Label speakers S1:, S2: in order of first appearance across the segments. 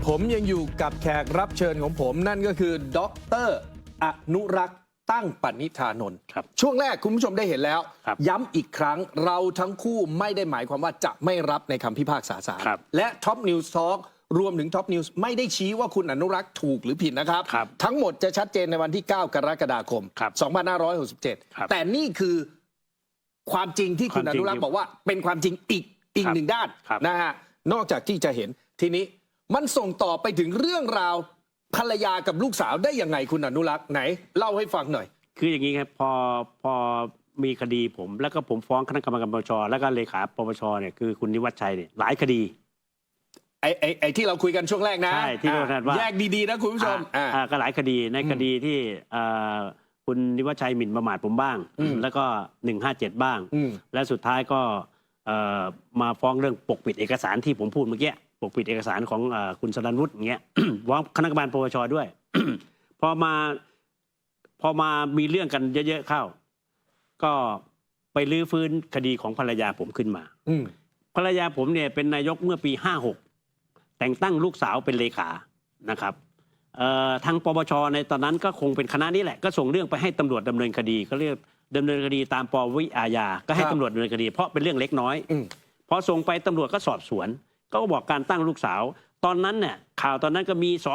S1: ผมยังอยู่กับแขกรับเชิญของผมนั่นก็คือดร.อนุรักษ์ตั้งปณิธานนท์ช่วงแรกคุณผู้ชมได้เห็นแล้วย้ำอีกครั้งเราทั้งคู่ไม่ได้หมายความว่าจะไม่รับในคำพิพากษาศาลและท็อปนิวส์ทอล์กรวมถึงท็อปนิวส์ไม่ได้ชี้ว่าคุณอนุรักษ์ถูกหรือผิดนะครับทั้งหมดจะชัดเจนในวันที่ 9 กรกฎาคม 2567 แต่นี่คือความจริงที่คุณอนุรักษ์บอกว่าเป็นความจริงอีกหนึ่งด้านนะฮะนอกจากที่จะเห็นทีนี้มันส่งต่อไปถึงเรื่องราวภรรยากับลูกสาวได้ยังไงคุณอนุรักษ์ไหนเล่าให้ฟังหน่อย
S2: คืออย่างนี้ครับพอมีคดีผมแล้วก็ผมฟ้องคณะกรรมการปปชแล้วก็เลขาปปชเนี่ยคือคุณนิวัฒน์ชัยเนี่ยหลายคดี
S1: ไอ้ที่เราคุยกันช่วงแรกนะ
S2: ใช่ที่เราว่า
S1: แยกดีๆนะคุณผู้ชม
S2: ก็หลายคดีในคดีที่คุณนิวัฒน์ชัยหมิ่นประมาทผมบ้างแล้วก็157บ้างและสุดท้ายก็มาฟ้องเรื่องปกปิดเอกสารที่ผมพูดเมื่อกี้ปกปิดเอกสารของคุณสรัญวุฒิอย่างเงี้ยฟ้องคณะกรรมการปปชด้วย พอมามีเรื่องกันเยอะๆเข้าก็ไปลื้อฟื้นคดีของภรรยาผมขึ้นมาภรรยาผมเนี่ยเป็นนายกเมื่อปี56แต่งตั้งลูกสาวเป็นเลขานะครับทางปปชในตอนนั้นก็คงเป็นคณะนี้แหละก็ส่งเรื่องไปให้ตำรวจดำเนินคดีเขาเรียกดำเนินคดีตามปวิอาญาก็ให้ตำรวจดำเนินคดีเพราะเป็นเรื่องเล็กน้อยพอส่งไปตำรวจก็สอบสวนก็บอกการตั้งลูกสาวตอนนั้นเนี่ยข่าวตอนนั้นก็มีส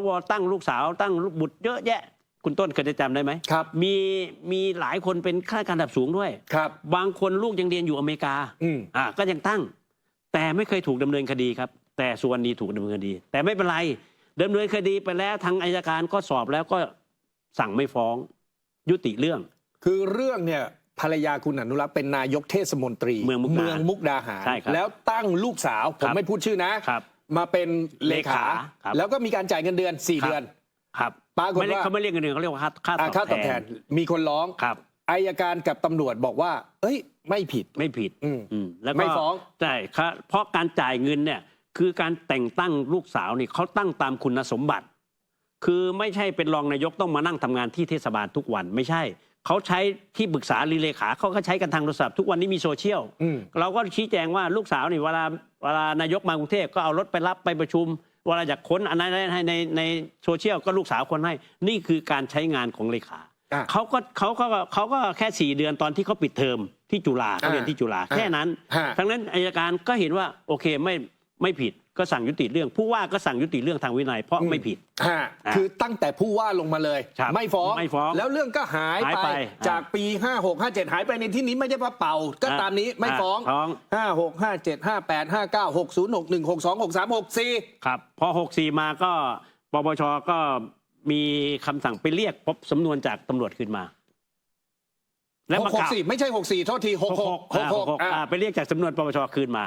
S2: วตั้งลูกสาวตั้งลูกบุตรเยอะแยะคุณต้นเคยจำได้ไหม
S1: ครับ
S2: มีหลายคนเป็นข้าราชการระดับสูงด้วย
S1: ครับ
S2: บางคนลูกยังเรียนอยู่อเมริกาก็ยังตั้งแต่ไม่เคยถูกดำเนินคดีครับแต่สุวรรณีถูกดำเนินคดีแต่ไม่เป็นไรดำเนินคดีไปแล้วทางอัยการก็สอบแล้วก็สั่งไม่ฟ้องยุติเรื่อง
S1: คือเรื่องเนี่ยภรรยาคุณอนุรักษ์เป็นนายกเทศมนตรี
S2: เมืองมุกดาหาร
S1: แล้วตั้งลูกสาวผมไม่พูดชื่อนะมาเป็นเลขาแล้วก็มีการจ่ายเงินเดือน4 เดือน
S2: ครับ
S1: ปรากฏว่า
S2: เขาไม่เรียกเงินเดือนเขาเรียกว่าค่าตอบแทน
S1: มีคนร้องอัยการกับตำรวจบอกว่าเอ้ยไม่ผิด
S2: แล้ว
S1: ไม่ฟ้อง
S2: ใช่ครับเพราะการจ่ายเงินเนี่ยคือการแต่งตั้งลูกสาวนี่เขาตั้งตามคุณสมบัติคือไม่ใช่เป็นรองนายกต้องมานั่งทำงานที่เทศบาลทุกวันไม่ใช่เขาใช้ที่ปรึกษาเลขาเขาก็ใช้กันทางโทรศัพท์ทุกวันนี้มีโซเชียลเราก็ชี้แจงว่าลูกสาวนี่เวลานายกมากรุงเทพก็เอารถไปรับไปประชุมเวลาอยากค้นอันนั้นให้ในโซเชียลก็ลูกสาวคนให้นี่คือการใช้งานของเลขาเขาก็แค่4 เดือนตอนที่เขาปิดเทอมที่จุฬาเขาเรียนที่จุฬาแค่นั้นทั้งนั้นอัยการก็เห็นว่าโอเคไม่ผิดก็สั่งยุติเรื่องผู้ว่าก็สั่งยุติเรื่องทางวินัยเพราะไม่ผิด
S1: คือตั้งแต่ผู้ว่าลงมาเลยไม่ฟ้องแล้วเรื่องก็หายไปจากปี56 57หายไปในที่นี้ไม่ใช่ว่าเป่าก็ตามนี้ไม่ฟ้อง56 57 58 59 60 61 62 63 64
S2: ครับพอ64มาก็ปปชก็มีคำสั่งไปเรียกพบสำนวนจากตำรวจขึ้นมา
S1: แล้ว64ไม่ใช่64โทษที66
S2: ไปเรียกจากสำนวนปปชคืนมา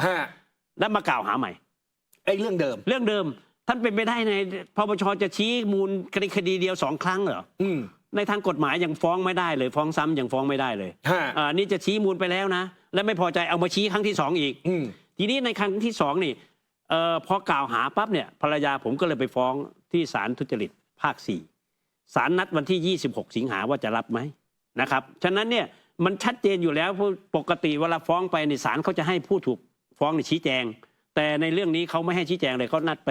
S2: แล้วมากล่าวหาใหม่
S1: ไอ้เรื่องเดิม
S2: ท่านเป็นไปได้ในปปชจะชี้มูลคดีเดียว2 ครั้งเหรอในทางกฎหมายยังฟ้องไม่ได้เลยฟ้องซ้ำยังฟ้องไม่ได้เลยนี่จะชี้มูลไปแล้วนะและไม่พอใจเอามาชี้ครั้งที่2อีกทีนี้ในครั้งที่2นี่พอกล่าวหาปั๊บเนี่ยภรรยาผมก็เลยไปฟ้องที่ศาลทุจริตภาค4ศาลนัดวันที่26 สิงหาว่าจะรับไหมนะครับฉะนั้นเนี่ยมันชัดเจนอยู่แล้วปกติเวลาฟ้องไปในศาลเขาจะให้ผู้ถูกฟ้องชี้แจงแต่ในเรื่องนี้เขาไม่ให้ชี้แจงเลยเขานัดไป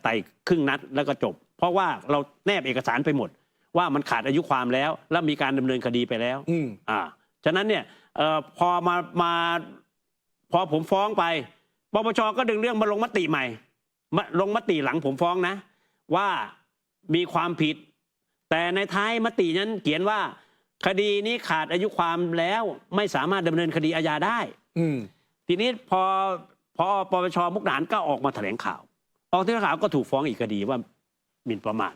S2: ไต่ครึ่งนัดแล้วก็จบเพราะว่าเราแนบเอกสารไปหมดว่ามันขาดอายุความแล้วและมีการดำเนินคดีไปแล้วฉะนั้นเนี่ยพอผมฟ้องไปปปชก็ดึงเรื่องมาลงมติใหม่ลงมติหลังผมฟ้องนะว่ามีความผิดแต่ในท้ายมตินั้นเขียนว่าคดีนี้ขาดอายุความแล้วไม่สามารถดำเนินคดีอาญาได้ทีนี้พอปปชมุกดาหารก็ออกมาแถลงข่าวก็ถูกฟ้องอีกคดีว่าหมิ่นประมาท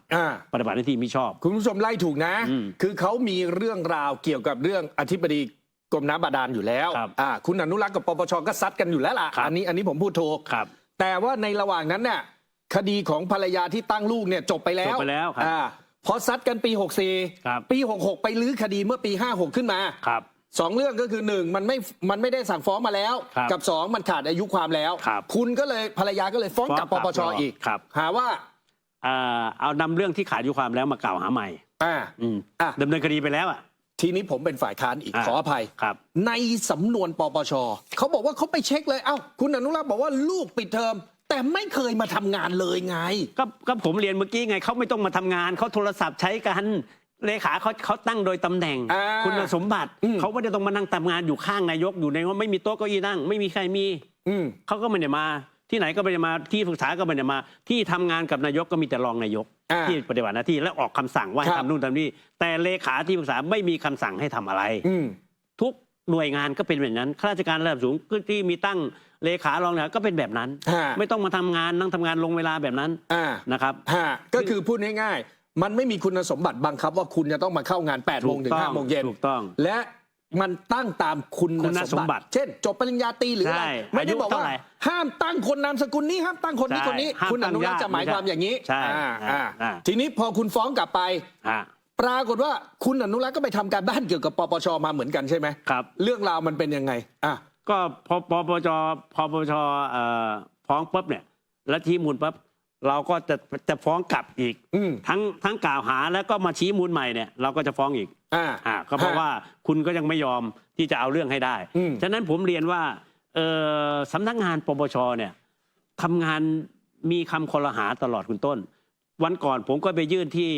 S2: ปฏิบัติหน้าที่มิชอบ
S1: คุณผู้ชมไล่ถูกนะคือเขามีเรื่องราวเกี่ยวกับเรื่องอธิบดีกรมน้ำบาดาลอยู่แล้วคุณอนุรักษ์กับปปชก็ซัดกันอยู่แล้วล่ะอันนี้ผมพูดถูกแต่ว่าในระหว่างนั้นเนี่ยคดีของภรรยาที่ตั้งลูกเนี่ยจบไปแล้วพอซัดกันปี64ปี66ไปลื้อคดีเมื่อปี56ขึ้นมา2 เรื่องก็คือ1มันไม่ได้สั่งฟ้องมาแล้วกับ2มันขาดอายุความแล้วคุณก็เลยภรรยาก็เลยฟ้องกับปปชอีกหาว่า
S2: เอานำเรื่องที่ขาดอายุความแล้วมากล่าวหาใหม่ดำเนินคดีไปแล้ว
S1: ทีนี้ผมเป็นฝ่ายค้านอีกขออภัยในสำนวนปปชเขาบอกว่าเขาไปเช็คเลยคุณอนุรักษ์บอกว่าลูกปิดเทอม แต่ไม่เคยมาทำงานเลยไง
S2: ก็ผมเรียนเมื่อกี้ไงเขาไม่ต้องมาทำงานเขาโทรศัพท์ใช้กันเลขาเขาตั้งโดยตำแหน่งคุณสมบัติเขาไม่ได้ต้องมานั่งทำงานอยู่ข้างนายกอยู่ในว่าไม่มีโต๊ะเก้าอี้นั่งไม่มีใครมีเขาก็ไม่ได้มาที่ไหนก็ไม่ได้มาที่ปรึกษาก็ไม่ได้มาที่ทำงานกับนายกก็มีแต่รองนายกที่ปฏิบัติหน้าที่และออกคำสั่งว่าให้ทำนู่นทำนี่แต่เลขาที่ปรึกษาไม่มีคำสั่งให้ทำอะไรทุกหน่วยงานก็เป็นแบบนั้นข้าราชการระดับสูงที่มีตั้งเลขารองเนี่ยก็เป็นแบบนั้นไม่ต้องมาทำงานนั่งทำงานลงเวลาแบบนั้นนะครับ
S1: ก็คือพูดง่ายๆมันไม่มีคุณสมบัติบังคับว่าคุณจะต้องมาเข้างาน8 โมงถึง 5 โมงเย็น
S2: ถูกต้อง
S1: และมันตั้งตามคุณสมบัติเช่นจบปริญญาตรีหรืออะไรไม่ได้บอกว่าห้ามตั้งคนนามสกุลนี้ห้ามตั้งคนนี้คนนี้คุณอนุรักษ์จะหมายความอย่างนี้ทีนี้พอคุณฟ้องกลับไปปรากฏว่าคุณอนุรักษ์ก็ไปทำการบ้านเกี่ยวกับปปชมาเหมือนกันใช่ไหม
S2: ครับ
S1: เรื่องราวมันเป็นยังไง
S2: ก็พอปปชฟ้องปุ๊บเนี่ยแล้วชี้มูลปุ๊บเราก็จะฟ้องกลับอีกทั้งกล่าวหาแล้วก็มาชี้มูลใหม่เนี่ยเราก็จะฟ้องอีกก็เพราะว่าคุณก็ยังไม่ยอมที่จะเอาเรื่องให้ได้ฉะนั้นผมเรียนว่าสำนักงานปปชเนี่ยทำงานมีคำคลหาตลอดคุณต้นวันก่อนผมก็ไปยื่นที่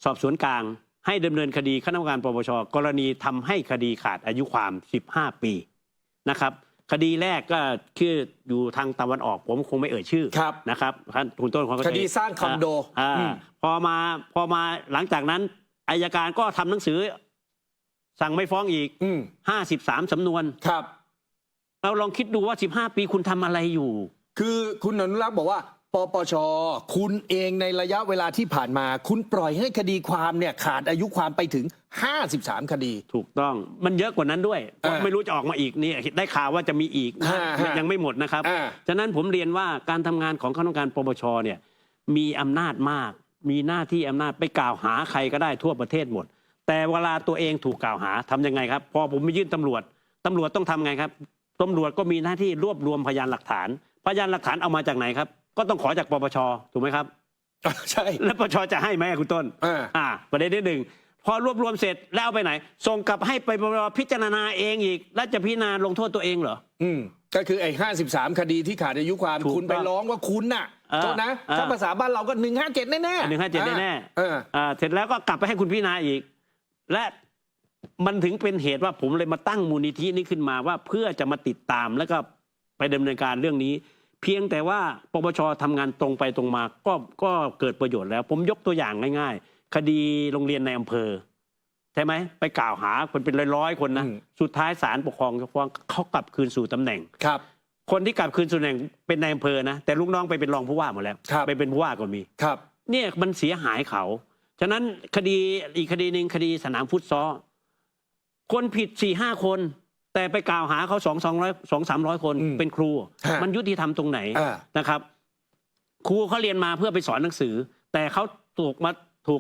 S2: สอบสวนกลางให้ดำเนินคดีคณะกรรมการปปชกรณีทำให้คดีขาดอายุความ15 ปีนะครับคดีแรกก็คืออยู่ทางตะวันออกผมคงไม่เอ่ยชื่อนะครับคุณต้น
S1: คดีสร้างคอนโด
S2: พอมาหลังจากนั้นอัยการก็ทำหนังสือสั่งไม่ฟ้องอีก53 สำนวน
S1: ครับ
S2: เราลองคิดดูว่า15 ปีคุณทำอะไรอยู่
S1: คือคุณอนุรักษ์บอกว่าปปชคุณเองในระยะเวลาที่ผ่านมาคุณปล่อยให้คดีความเนี่ยขาดอายุความไปถึง53 คดี
S2: ถูกต้องมันเยอะกว่านั้นด้วยไม่รู้จะออกมาอีกนี่ได้ข่าวว่าจะมีอีกยังไม่หมดนะครับฉะนั้นผมเรียนว่าการทำงานของคณะกรรมการปปชเนี่ยมีอำนาจมากมีหน้าที่อำนาจไปกล่าวหาใครก็ได้ทั่วประเทศหมดแต่เวลาตัวเองถูกกล่าวหาทำยังไงครับพอผมไปยื่นตำรวจต้องทำไงครับตำรวจก็มีหน้าที่รวบรวมพยานหลักฐานเอามาจากไหนครับก็ต้องขอจากปปชถูกไหมครับ
S1: ใช่
S2: แล้วปปชจะให้ไหมคุณต้นประเด็นที่หนึ่งพอรวบรวมเสร็จแล้วเอาไปไหนส่งกลับให้ไปปปชพิจารณาเองอีกแล้วจะพิจารณาลงโทษตัวเองเหรอ
S1: ก็คือไอ้53 คดีที่ขาดอายุความคุณไปร้องว่าคุณน่ะโทษนะถ้าภาษาบ้านเราก็157แน่ๆ
S2: 157แน่ๆเสร็จแล้วก็กลับไปให้คุณพิจารณาอีกและมันถึงเป็นเหตุว่าผมเลยมาตั้งมูลนิธินี้ขึ้นมาว่าเพื่อจะมาติดตามแล้วก็ไปดำเนินการเรื่องนี้เพียงแต่ว่าปปชทำงานตรงไปตรงมาก็เกิดประโยชน์แล้วผมยกตัวอย่างง่ายๆคดีโรงเรียนในอำเภอใช่ไหมไปกล่าวหาคนเป็นร้อยๆคนนะสุดท้ายศาลปกครองเขากลับคืนสู่ตำแหน่ง
S1: ครับ
S2: คนที่กลับคืนสู่ตำแหน่งเป็นในอำเภอนะแต่ลูกน้องไปเป็นรองผู้ว่าหมดแล้วไปเป็นผู้ว่าก็มี
S1: ครับ
S2: เนี่ยมันเสียหายเขาฉะนั้นคดีอีกคดีหนึ่งคดีสนามฟุตซอลคนผิด 4-5 คนแต่ไปกล่าวหาเขา200-300 คนเป็นครูมันยุติธรรมตรงไหนนะครับครูเขาเรียนมาเพื่อไปสอนหนังสือแต่เขาถูก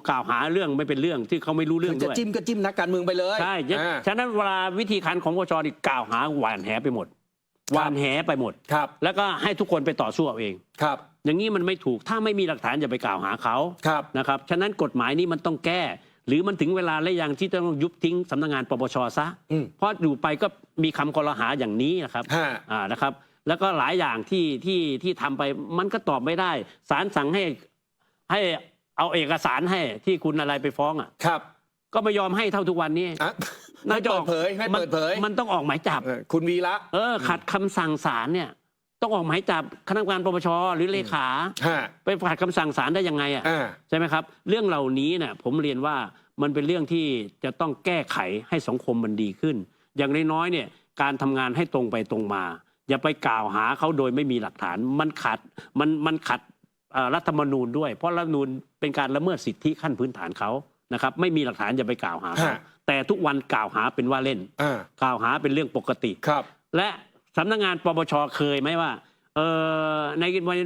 S2: กล่าวหาเรื่องไม่เป็นเรื่องที่เขาไม่รู้เรื่องด้วย
S1: จะจิ้มก็จิ้มนักการเมืองไปเลย
S2: ใช่ฉะนั้นเวลาวิธีการของปปชกล่าวหาหวานแหไปหมด
S1: ครับ
S2: แล้วก็ให้ทุกคนไปต่อสู้เอาเอง
S1: ครับ
S2: อย่างนี้มันไม่ถูกถ้าไม่มีหลักฐานอย่าไปกล่าวหาเขานะครับฉะนั้นกฎหมายนี้มันต้องแก้หรือมันถึงเวลาและยังที่ต้องยุบทิ้งสำนักงานปปชซะเพราะอยู่ไปก็มีคำกล่าวหาอย่างนี้นะครับนะครับแล้วก็หลายอย่างที่ทำไปมันก็ตอบไม่ได้ศาลสั่งให้เอาเอกสารให้ที่คุณอะไรไปฟ้อง
S1: ครับ
S2: ก็ไม่ยอมให้เท่าทุกวันนี้
S1: ให้เปิดเผย
S2: มันต้องออกหมายจับ
S1: คุณวีระ
S2: ขัดคำสั่งศาลเนี่ยต้องออกหมายจับคณะกรรมการปปชหรือเลขาไปขัดคำสั่งศาลได้ยังไงใช่ไหมครับเรื่องเหล่านี้เนี่ยผมเรียนว่ามันเป็นเรื่องที่จะต้องแก้ไขให้สังคมมันดีขึ้นอย่างน้อยๆเนี่ยการทำงานให้ตรงไปตรงมาอย่าไปกล่าวหาเขาโดยไม่มีหลักฐานมันขัดรัฐธรรมนูญด้วยเพราะรัฐธรรมนูญเป็นการละเมิดสิทธิขั้นพื้นฐานเขานะครับไม่มีหลักฐานอย่าไปกล่าวหาเขาแต่ทุกวันกล่าวหาเป็นว่าเล่นกล่าวหาเป็นเรื่องปกติและสำนักงานปปชเคยไหมว่า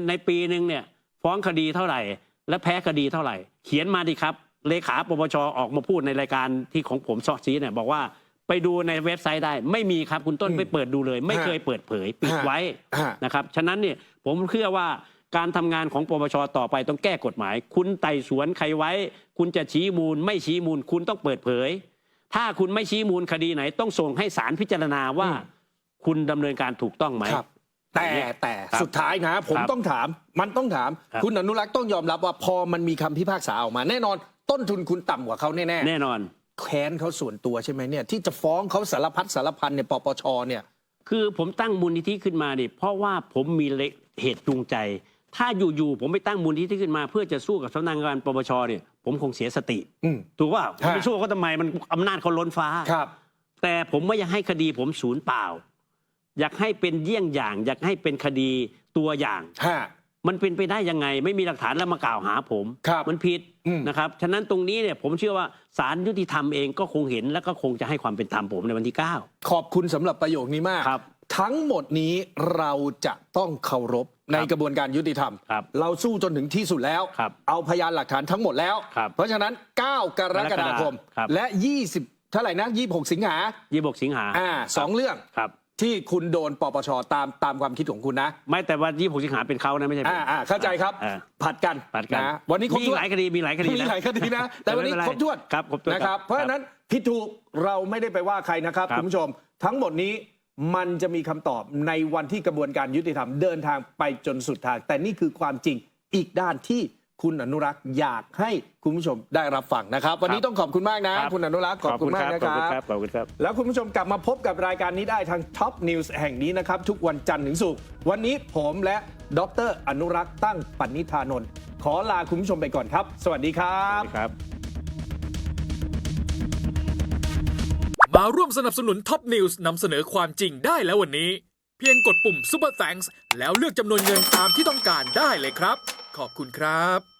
S2: ในปีหนึ่งเนี่ยฟ้องคดีเท่าไหร่และแพ้คดีเท่าไหร่เขียนมาดิครับเลขาปปชออกมาพูดในรายการที่ของผมซอซีเนี่ยบอกว่าไปดูในเว็บไซต์ได้ไม่มีครับคุณต้นไปเปิดดูเลยไม่เคยเปิดเผยปิดไว้นะครับฉะนั้นเนี่ยผมเชื่อว่าการทำงานของปปชต่อไปต้องแก้กฎหมายคุณไต่สวนใครไว้คุณจะชี้มูลไม่ชี้มูลคุณต้องเปิดเผยถ้าคุณไม่ชี้มูลคดีไหนต้องส่งให้ศาลพิจารณาว่าคุณดำเนินการถูกต้องไหม
S1: แต่สุดท้ายนะผมต้องถามคุณอนุรักษ์ต้องยอมรับว่าพอมันมีคำพิพากษาออกมาแน่นอนต้นทุนคุณต่ำกว่าเขาแน่
S2: แน่นอน
S1: แค้นเขาส่วนตัวใช่ไหมเนี่ยที่จะฟ้องเขาสารพัดสารพันเนี่ยปปชเนี่ย
S2: คือผมตั้งมูลนิธิขึ้นมาเนี่ยเพราะว่าผมมีเหตุจูงใจถ้าอยู่ๆผมไม่ตั้งมูลนิธิขึ้นมาเพื่อจะสู้กับสำนักงานปปชเนี่ยผมคงเสียสติถูกว่าผมไปสู้เขาทำไมมันอำนาจเขาล้นฟ้า
S1: ครับ
S2: แต่ผมไม่อยากให้คดีผมสูญเปล่าอยากให้เป็นเยี่ยงอย่างอยากให้เป็นคดีตัวอย่างมันเป็นไปได้ยังไงไม่มีหลักฐานแล้วมากล่าวหาผมมันผิดนะครับฉะนั้นตรงนี้เนี่ยผมเชื่อว่าศาลยุติธรรมเองก็คงเห็นและก็คงจะให้ความเป็นธรรมผมในวันที่9
S1: ขอบคุณสำหรับประโยคนี้มากทั้งหมดนี้เราจะต้องเคารพในกระบวนการยุติธรรมเราสู้จนถึงที่สุดแล้วเอาพยานหลักฐานทั้งหมดแล้วเพราะฉะนั้น9 กรกฎาคมและ20เท่าไหร่นะ26 สิงหา2 เรื่องที่คุณโดนปปชตามความคิดของคุณนะ
S2: ไม่แต่ว่า26 สิงหาเป็นเขานะไม่ใช่
S1: เข้าใจครับผัดกันนะวันนี้
S2: มีหลายคดีมีหลายคดี
S1: นะแต่วันนี้ครบถ้วนนะครับเพราะฉะนั้นผิดถูกเราไม่ได้ไปว่าใครนะครับคุณผู้ชมทั้งหมดนี้มันจะมีคำตอบในวันที่กระบวนการยุติธรรมเดินทางไปจนสุดทางแต่นี่คือความจริงอีกด้านที่คุณอนุรักษ์อยากให้คุณผู้ชมได้รับฟังนะครับวันนี้ต้องขอบคุณมากนะคุณอนุรักษ์ขอบคุณมากนะครับแล้วคุณผู้ชมกลับมาพบกับรายการนี้ได้ทาง Top News แห่งนี้นะครับทุกวันจันทร์ถึงศุกร์วันนี้ผมและดร.อนุรักษ์ตั้งปณิธานนท์ขอลาคุณผู้ชมไปก่อนครับสวัสดีครับ
S3: มาร่วมสนับสนุน Top News นำเสนอความจริงได้แล้ววันนี้เพียงกดปุ่ม Super Thanks แล้วเลือกจำนวนเงินตามที่ต้องการได้เลยครับขอบคุณครับ